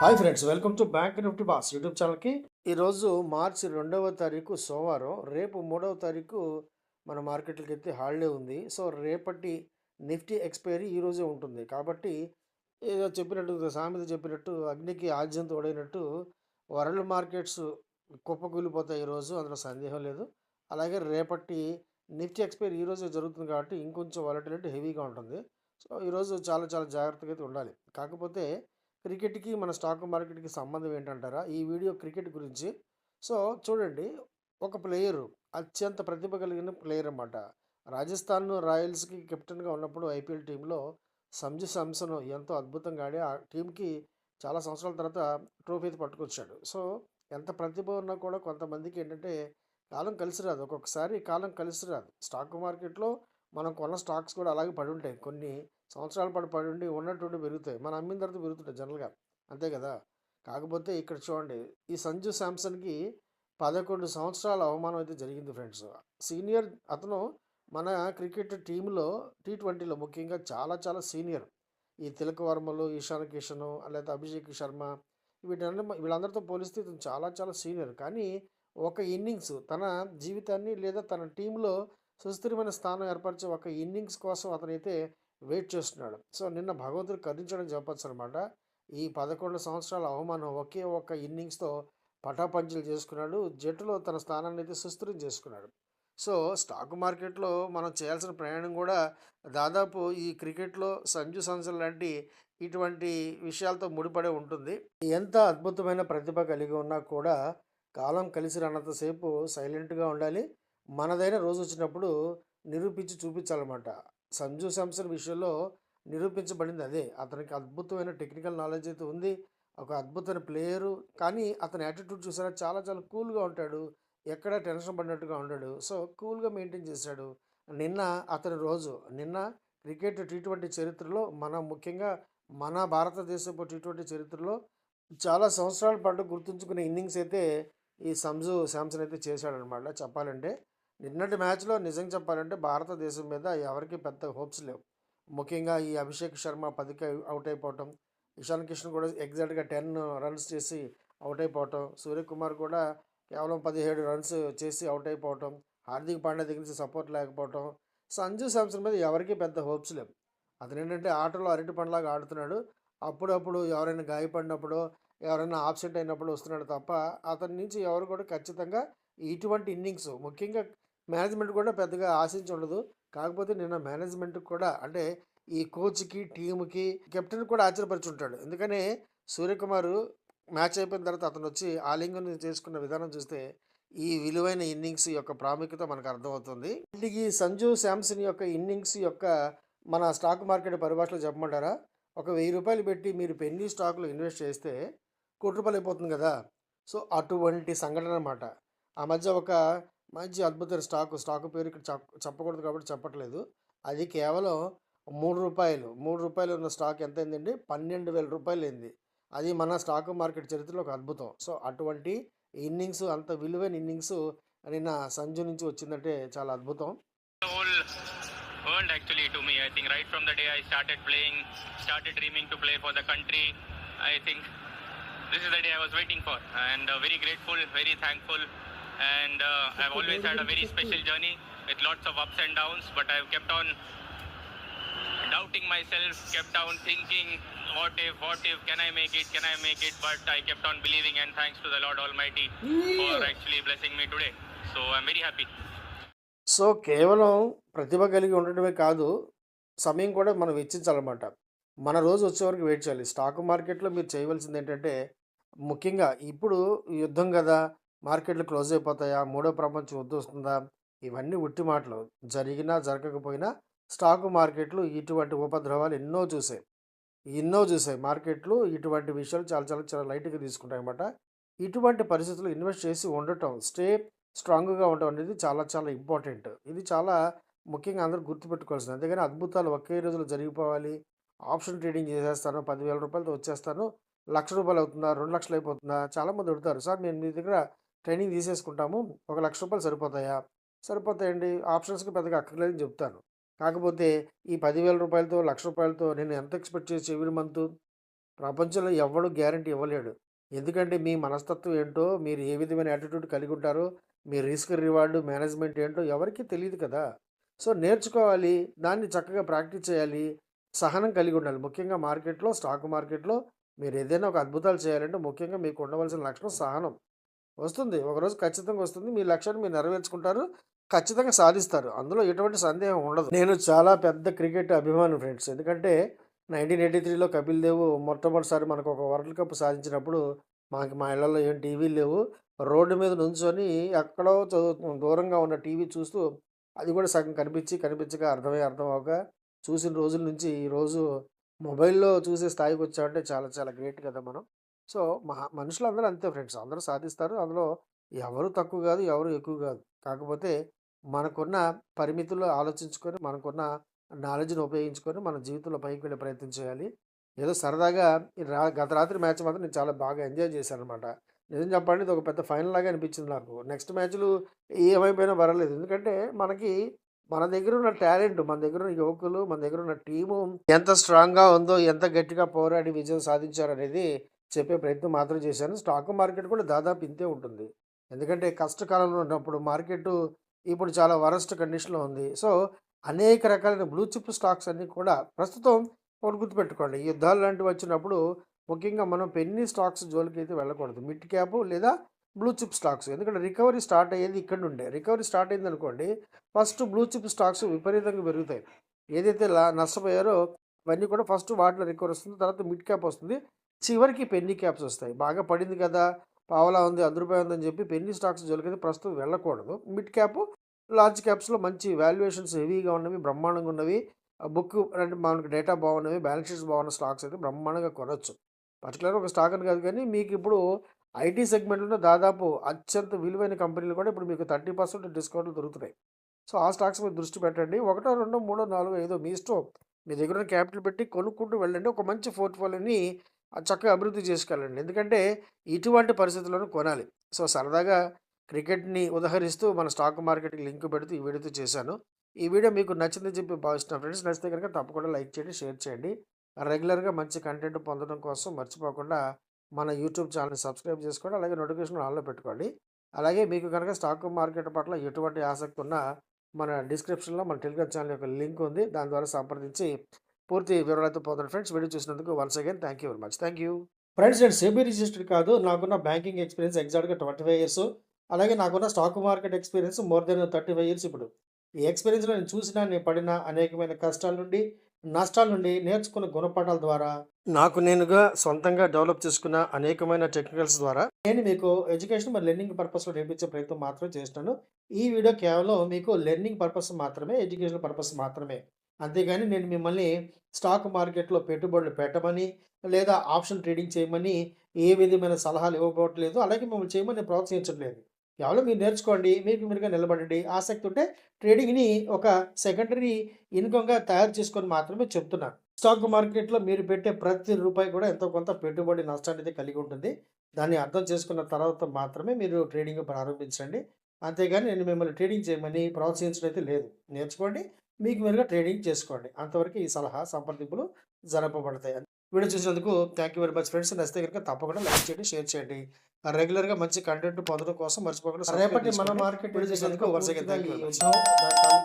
Hi friends, welcome to bank Nifty boss YouTube ఛానల్కి. ఈరోజు మార్చి 2వ తారీఖు సోమవారం, రేపు 3వ తారీఖు మన మార్కెట్లకి అయితే హాలిడే ఉంది. సో రేపటి నిఫ్టీ ఎక్స్పైరీ ఈరోజే ఉంటుంది. కాబట్టి ఏదో చెప్పినట్టు సామెత చెప్పినట్టు అగ్నికి ఆజ్యం తోడైనట్టు వరల్డ్ మార్కెట్స్ కుప్పకూలిపోతాయి ఈరోజు, అందులో సందేహం లేదు. అలాగే రేపటి నిఫ్టీ ఎక్స్పైరీ ఈరోజే జరుగుతుంది కాబట్టి ఇంకొంచెం వాలటిలిటీ హెవీగా ఉంటుంది. సో ఈరోజు చాలా చాలా జాగ్రత్తగా అయితే ఉండాలి. కాకపోతే క్రికెట్‌కి, మన స్టాక్ మార్కెట్‌కి సంబంధం ఏంటంటారా? ఈ వీడియో క్రికెట్ గురించి. సో చూడండి, ఒక ప్లేయరు అత్యంత ప్రతిభ కలిగిన ప్లేయర్ అన్నమాట. రాజస్థాన్ రాయల్స్‌కి కెప్టెన్‌గా ఉన్నప్పుడు ఐపీఎల్ టీమ్‌లో సంజు శాంసన్ ఎంతో అద్భుతంగా ఆడి ఆ టీమ్‌కి చాలా సంవత్సరాల తర్వాత ట్రోఫీ అయితే పట్టుకొచ్చాడు. సో ఎంత ప్రతిభ ఉన్నా కూడా కొంతమందికి ఏంటంటే కాలం కలిసి రాదు. ఒక్కొక్కసారి కాలం కలిసి రాదు. స్టాక్ మార్కెట్‌లో మనం కొన్న స్టాక్స్ కూడా అలాగే పడుంటాయి. కొన్ని సంవత్సరాల పాటు పడుండి ఉన్నట్టుండి పెరుగుతాయి. మనం అమ్మిన తర్వాత పెరుగుతుంటాయి జనరల్‌గా. అంతే కదా! కాకపోతే ఇక్కడ చూడండి, ఈ సంజు శాంసన్‌కి 11 సంవత్సరాల అవమానం అయితే జరిగింది ఫ్రెండ్స్. సీనియర్ అతను మన క్రికెట్ టీమ్‌లో టీ20లో ముఖ్యంగా చాలా చాలా సీనియర్. ఈ తిలక్ వర్మలు, ఇషాన్ కిషను, లేదా అభిషేక్ శర్మ వీళ్ళందరితో పోలిస్తే ఇతను చాలా చాలా సీనియర్. కానీ ఒక ఇన్నింగ్స్ తన జీవితాన్ని లేదా తన టీంలో సుస్థిరమైన స్థానం ఏర్పరిచే ఒక ఇన్నింగ్స్ కోసం అతనైతే వెయిట్ చేస్తున్నాడు. సో నిన్న భగవంతుడు కరుణించడం చెప్పొచ్చు అనమాట. ఈ 11 సంవత్సరాల అవమానం ఒకే ఒక్క ఇన్నింగ్స్‌తో పటాపంచలు చేసుకున్నాడు. జట్టులో తన స్థానాన్ని అయితే సుస్థిరం చేసుకున్నాడు. సో స్టాక్ మార్కెట్‌లో మనం చేయాల్సిన ప్రయాణం కూడా దాదాపు ఈ క్రికెట్‌లో సంజు శాంసన్ లాంటి ఇటువంటి విషయాలతో ముడిపడే ఉంటుంది. ఎంత అద్భుతమైన ప్రతిభ కలిగి ఉన్నా కూడా కాలం కలిసి రానంత సేపు సైలెంట్‌గా ఉండాలి. మనదైన రోజొచ్చినప్పుడు నిరూపించి చూపించాలన్నమాట. సంజు శాంసన్ విషయంలో నిరూపించబడింది అదే. అతనికి అద్భుతమైన టెక్నికల్ నాలెడ్జ్ అయితే ఉంది. ఒక అద్భుతమైన ప్లేయరు. కానీ అతని యాటిట్యూడ్ చూసారా, చాలా చాలా కూల్‌గా ఉంటాడు. ఎక్కడ టెన్షన్ పడినట్టుగా ఉండడు. సో కూల్‌గా మెయింటైన్ చేశాడు. నిన్న అతని రోజు. నిన్న క్రికెట్ టీ20 చరిత్రలో ముఖ్యంగా మన భారతదేశపు టీ20 చరిత్రలో చాలా సంవత్సరాల పాటు గుర్తుంచుకునే ఇన్నింగ్స్ అయితే ఈ సంజు శాంసన్ అయితే చేశాడనమాట చెప్పాలంటే. నిన్నటి మ్యాచ్‌లో నిజంగా చెప్పాలంటే భారతదేశం మీద ఎవరికీ పెద్ద హోప్స్ లేవు. ముఖ్యంగా ఈ అభిషేక్ శర్మ 10కి ఔట్ అయిపోవటం, ఇషాన్ కిషన్ కూడా ఎగ్జాక్ట్‌గా 10 రన్స్ చేసి ఔట్ అయిపోవటం, సూర్యకుమార్ కూడా కేవలం 17 రన్స్ చేసి ఔట్ అయిపోవటం, హార్దిక్ పాండ్యా దగ్గర నుంచి సపోర్ట్ లేకపోవటం, సంజు శాంసన్ మీద ఎవరికీ పెద్ద హోప్స్ లేవు. అతనేంటంటే ఆటలో అరటి పండులాగా ఆడుతున్నాడు. అప్పుడప్పుడు ఎవరైనా గాయపడినప్పుడో, ఎవరైనా ఆబ్సెంట్ అయినప్పుడు వస్తున్నాడు తప్ప, అతని నుంచి ఎవరు కూడా ఖచ్చితంగా ఇటువంటి ఇన్నింగ్స్ ముఖ్యంగా మేనేజ్మెంట్ కూడా పెద్దగా ఆశించి ఉండదు. కాకపోతే నిన్న మేనేజ్మెంట్‌కి కూడా అంటే ఈ కోచ్‌కి, టీమ్‌కి, కెప్టెన్‌కి కూడా ఆశ్చర్యపరిచుంటాడు. ఎందుకని సూర్యకుమారు మ్యాచ్ అయిపోయిన తర్వాత అతనొచ్చి ఆలింగనం చేసుకున్న విధానం చూస్తే, ఈ విలువైన ఇన్నింగ్స్ యొక్క ప్రాముఖ్యత మనకు అర్థమవుతుంది. వీటికి సంజు శాంసన్ యొక్క ఇన్నింగ్స్ యొక్క మన స్టాక్ మార్కెట్ పరిభాషలో చెప్పమంటారా? ఒక రూ. 1000 పెట్టి మీరు పెన్నీ స్టాక్‌లో ఇన్వెస్ట్ చేస్తే రూ. 1,00,00,000 అయిపోతుంది గదా! సో, అటువంటి సంఘటన అనమాట. ఆ మధ్య ఒక మంచి అద్భుతమైన స్టాకు పేరు ఇక్కడ చెప్పకూడదు కాబట్టి చెప్పట్లేదు. అది కేవలం రూ. 3, రూ. 3 ఉన్న స్టాక్ ఎంతయిందండి? రూ. 12,000 అయింది. అది మన స్టాక్ మార్కెట్ చరిత్రలో ఒక అద్భుతం. సో, అటువంటి ఇన్నింగ్స్, అంత విలువైన ఇన్నింగ్స్ నిన్న సంజు నుంచి వచ్చిందంటే చాలా అద్భుతం. Whole world actually to me. I think right from the day I started playing, started dreaming to play for the country. I think this is the day I was waiting for, and very grateful, very thankful, and I've always had a very special journey with lots of ups and downs. But I've kept on doubting myself, kept on thinking, what if, can I make it, can I make it? But I kept on believing, and thanks to the Lord Almighty for actually blessing me today. So I'm very happy. So, కేవలం ప్రతిభ కలిగి ఉండడమే కాదు, సమయం కూడా మనం వెచ్చించాలన్నమాట. మన రోజు వచ్చే వరకు వెయిట్ చేయాలి. స్టాక్ మార్కెట్‌లో మీరు చేయవలసిందేంటంటే, ముఖ్యంగా ఇప్పుడు యుద్ధం గదా! మార్కెట్‌లు క్లోజ్ అయిపోతాయా? మూడో ప్రపంచ యుద్ధం వస్తుందా? ఇవన్నీ ఉట్టి మాటలు. జరిగినా, జరగకపోయినా స్టాక్ మార్కెట్‌లు ఇటువంటి ఉపద్రవాలు ఎన్నో చూసాయి. మార్కెట్‌లు ఇటువంటి విషయాలు చాలా చాలా చాలా లైట్‌గా తీసుకుంటాయన్నమాట. ఇటువంటి పరిస్థితుల్లో ఇన్వెస్ట్ చేసి ఉండటం, స్ట్రాంగ్‌గా ఉండడం అనేది చాలా చాలా ఇంపార్టెంట్. ఇది చాలా ముఖ్యంగా అందరూ గుర్తుపెట్టుకోవాల్సింది. అంతేగాని అద్భుతాలు ఒకే రోజులో జరిగిపోవాలి. ఆప్షన్ ట్రేడింగ్ చేసేస్తాను, రూ. 10,000తో వచ్చేస్తాను. రూ. 1,00,000 అవుతుందా? 2,00,000 అయిపోతుందా? చాలామంది అడుగుతారు. సార్ మేము మీ దగ్గర ట్రైనింగ్ తీసేసుకుంటాము. ఒక రూ. 1,00,000 సరిపోతాయా? సరిపోతాయండి. ఆప్షన్స్‌కి పెద్దగా అక్కర్లేదని చెప్తాను. కాకపోతే ఈ రూ. 10,000తో, రూ. 1,00,000తో నేను ఎంత ఎక్స్‌పెక్ట్ చేయొచ్చు ఎవ్రీ మంతు? ప్రపంచంలో ఎవ్వడు గ్యారంటీ ఇవ్వలేడు. ఎందుకంటే మీ మనస్తత్వం ఏంటో, మీరు ఏ విధమైన యాటిట్యూడ్ కలిగి ఉంటారో, మీ రిస్క్ రివార్డ్ మేనేజ్మెంట్ ఏంటో ఎవరికీ తెలీదు కదా! సో, నేర్చుకోవాలి. దాన్ని చక్కగా ప్రాక్టీస్ చేయాలి. సహనం కలిగి ఉండాలి. ముఖ్యంగా మార్కెట్‌లో, స్టాక్ మార్కెట్‌లో మీరేదైనా ఒక అద్భుతాలు చేయాలంటే ముఖ్యంగా మీకు ఉండవలసిన లక్షణం సహనం. వస్తుంది. ఒకరోజు ఖచ్చితంగా వస్తుంది. మీ లక్ష్యాన్ని మీరు నెరవేర్చుకుంటారు. ఖచ్చితంగా సాధిస్తారు. అందులో ఎటువంటి సందేహం ఉండదు. నేను చాలా పెద్ద క్రికెట్ అభిమాని ఫ్రెండ్స్. ఎందుకంటే 1983లో కపిల్ దేవ్ మొట్టమొదటిసారి మనకు ఒక వరల్డ్ కప్ సాధించినప్పుడు మా ఇళ్లలో ఏం టీవీలు లేవు. రోడ్డు మీద నుంచొని ఎక్కడో దూరంగా ఉన్న టీవీ చూస్తూ అది కూడా సగం కనిపించక అర్థం అవ్వక చూసిన రోజుల నుంచి ఈరోజు మొబైల్‌లో చూసే స్థాయికొచ్చామంటే చాలా చాలా గ్రేట్ కదా మనం. సో, మనుషులందరూ అంతే ఫ్రెండ్స్. అందరూ సాధిస్తారు. అందులో ఎవరు తక్కువ గాదు, ఎవరు ఎక్కువ గాదు. కాకపోతే మనకున్న పరిమితుల్లో ఆలోచించుకొని, మనకున్న నాలెడ్జ్‌ని ఉపయోగించుకొని, మన జీవితంలో పైకి వెళ్ళే ప్రయత్నం చేయాలి. ఏదో సరదాగా గత రాత్రి మ్యాచ్ మాత్రం నేను చాలా బాగా ఎంజాయ్ చేశాననమాట. నిజం చెప్పాలంటే ఇదొక పెద్ద ఫైనల్ లాగా అనిపించింది నాకు. నెక్స్ట్ మ్యాచ్‌లు ఏమైపోయినా పర్వాలేదు. ఎందుకంటే మన దగ్గరున్న టాలెంట్, మన దగ్గరున్న యువకులు, మన దగ్గరున్న టీము ఎంత స్ట్రాంగ్‌గా ఉందో, ఎంత గట్టిగా పోరాడి విజయం సాధించారనేది చెప్పే ప్రయత్నం మాత్రం చేశాను. స్టాక్ మార్కెట్ కూడా దాదాపు ఇంతే ఉంటుంది. ఎందుకంటే కష్టకాలంలో ఉన్నప్పుడు మార్కెట్టు ఇప్పుడు చాలా వరస్ట్ కండిషన్‌లో ఉంది. సో, అనేక రకాలైన బ్లూ చిప్ స్టాక్స్ అన్నీ కూడా ప్రస్తుతం ఒకటి గుర్తుపెట్టుకోండి. యుద్ధాలు లాంటివి వచ్చినప్పుడు ముఖ్యంగా మనం పెన్నీ స్టాక్స్ జోలికైతే వెళ్ళకూడదు. మిడ్ క్యాప్ లేదా బ్లూ చిప్ స్టాక్స్. ఎందుకంటే రికవరీ స్టార్ట్ అయ్యేది ఇక్కడ నుండే. రికవరీ స్టార్ట్ అయిందనుకోండి, ఫస్ట్ బ్లూ చిప్ స్టాక్స్ విపరీతంగా పెరుగుతాయి. ఏదైతే నష్టపోయారో అవన్నీ కూడా ఫస్ట్ వాటిలో రికవరీ వస్తుంది. తర్వాత మిడ్ క్యాప్ వస్తుంది. చివరికి పెన్నీ క్యాప్స్ వస్తాయి. బాగా పడింది కదా! పావలా ఉంది, రూ. 100 ఉందని చెప్పి పెన్నీ స్టాక్స్ జోలికైతే ప్రస్తుతం వెళ్ళకూడదు. మిడ్ క్యాప్, లార్జ్ క్యాప్స్‌లో మంచి వాల్యుయేషన్స్ హెవీగా ఉన్నవి, బ్రహ్మాండంగా ఉన్నవి. బుక్ అంటే మనకు డేటా బాగున్నవి, బ్యాలెన్స్ షీట్స్ బాగున్న స్టాక్స్ అయితే బ్రహ్మాండంగా కొనొచ్చు. పర్టికులర్‌గా ఒక స్టాక్ అని కాదు కానీ మీకిప్పుడు ఐటీ సెగ్మెంట్‌లో దాదాపు అత్యంత విలువైన కంపెనీలు కూడా ఇప్పుడు మీకు 30% డిస్కౌంట్‌లు దొరుకుతున్నాయి. సో, ఆ స్టాక్స్ మీద దృష్టి పెట్టండి. ఒకటో, రెండో, మూడో, నాలుగో, ఐదో మీ ఇష్టం. మీ దగ్గరున్న క్యాపిటల్ పెట్టి కొనుక్కుంటూ వెళ్ళండి. ఒక మంచి పోర్ట్‌ఫోలియోని చక్కగా అభివృద్ధి చేసుకెళ్ళండి. ఎందుకంటే ఇటువంటి పరిస్థితుల్లోనూ కొనాలి. సో, సరదాగా క్రికెట్‌ని ఉదహరిస్తూ మన స్టాక్ మార్కెట్‌కి లింక్ పెడుతూ ఈ వీడియోతో చేశాను. ఈ వీడియో మీకు నచ్చిందని చెప్పి భావిస్తున్నాను ఫ్రెండ్స్. నచ్చితే గనుక తప్పకుండా లైక్ చేయండి, షేర్ చేయండి. రెగ్యులర్‌గా మంచి కంటెంట్ పొందడం కోసం మర్చిపోకుండా మన యూట్యూబ్ ఛానల్‌ని సబ్స్క్రైబ్ చేసుకోండి. అలాగే నోటిఫికేషన్ ఆన్‌లో పెట్టుకోండి. అలాగే మీకు కనుక స్టాక్ మార్కెట్ పట్ల ఎటువంటి ఆసక్తి ఉన్నా మన డిస్క్రిప్షన్‌లో మన టెలిగ్రామ్ ఛానల్ యొక్క లింక్ ఉంది. దాని ద్వారా సంప్రదించి పూర్తి వివరాలతో పొందండి ఫ్రెండ్స్. వీడియో చూసినందుకు once again thank you very much. Thank you. Friends, నేను సెబీ రిజిస్టర్డ్ కాదు. నాకున్న బ్యాంకింగ్ ఎక్స్‌పీరియన్స్ ఎగ్జాక్ట్‌గా 25 ఇయర్స్. అలాగే నాకున్న stock market experience more than 35 years ఇప్పుడు. ఈ ఎక్స్‌పీరియన్స్‌లో నేను పడిన అనేకమైన కష్టాల నుండి, నష్టాల నుండి నేర్చుకున్న గుణపాఠాల ద్వారా నాకు నేనుగా సొంతంగా డెవలప్ చేసుకున్న అనేకమైన టెక్నికల్స్ ద్వారా నేను మీకు ఎడ్యుకేషన్ మరియు లెర్నింగ్ పర్పస్‌లో నేర్పించే ప్రయత్నం మాత్రమే చేస్తున్నాను. ఈ వీడియో కేవలం మీకు లెర్నింగ్ పర్పస్ మాత్రమే, ఎడ్యుకేషన్ పర్పస్ మాత్రమే. అంతేగాని నేను మిమ్మల్ని స్టాక్ మార్కెట్‌లో పెట్టుబడులు పెట్టమని, లేదా ఆప్షన్ ట్రేడింగ్ చేయమని ఏ విధమైన సలహాలు ఇవ్వబోట్లేదు. అలాగే మిమ్మల్ని చేయమని నేను ప్రోత్సహించట్లేదు. కేవలం మీరు నేర్చుకోండి. మీకు మీరుగా నిలబడండి. ఆసక్తి ఉంటే ట్రేడింగ్‌ని ఒక సెకండరీ ఇన్‌కమ్‌గా తయారు చేసుకొని మాత్రమే చెప్తున్నాను. స్టాక్ మార్కెట్‌లో మీరు పెట్టే ప్రతి రూపాయి కూడా ఎంతో కొంత పెట్టుబడి నష్టాన్నయితే కలిగి ఉంటుంది. దాన్ని అర్థం చేసుకున్న తర్వాత మాత్రమే మీరు ట్రేడింగ్ ప్రారంభించండి. అంతేగాని నేను మిమ్మల్ని ట్రేడింగ్ చేయమని ప్రోత్సహించడం అయితే లేదు. నేర్చుకోండి. మీకు మీరుగా ట్రేడింగ్ చేసుకోండి. అంతవరకు ఈ సలహా సంప్రదింపులు జరపబడతాయి. వీడియో చూసినందుకు thank you very much friends. నచ్చితే గనుక తప్పకుండా లైక్ చేయండి, షేర్ చేయండి. రెగ్యులర్‌గా మంచి కంటెంట్ పొందడం కోసం మర్చిపోకుండా రేపటి మన మార్కెట్ వీడియో చూసినందుకు once again thank you very much.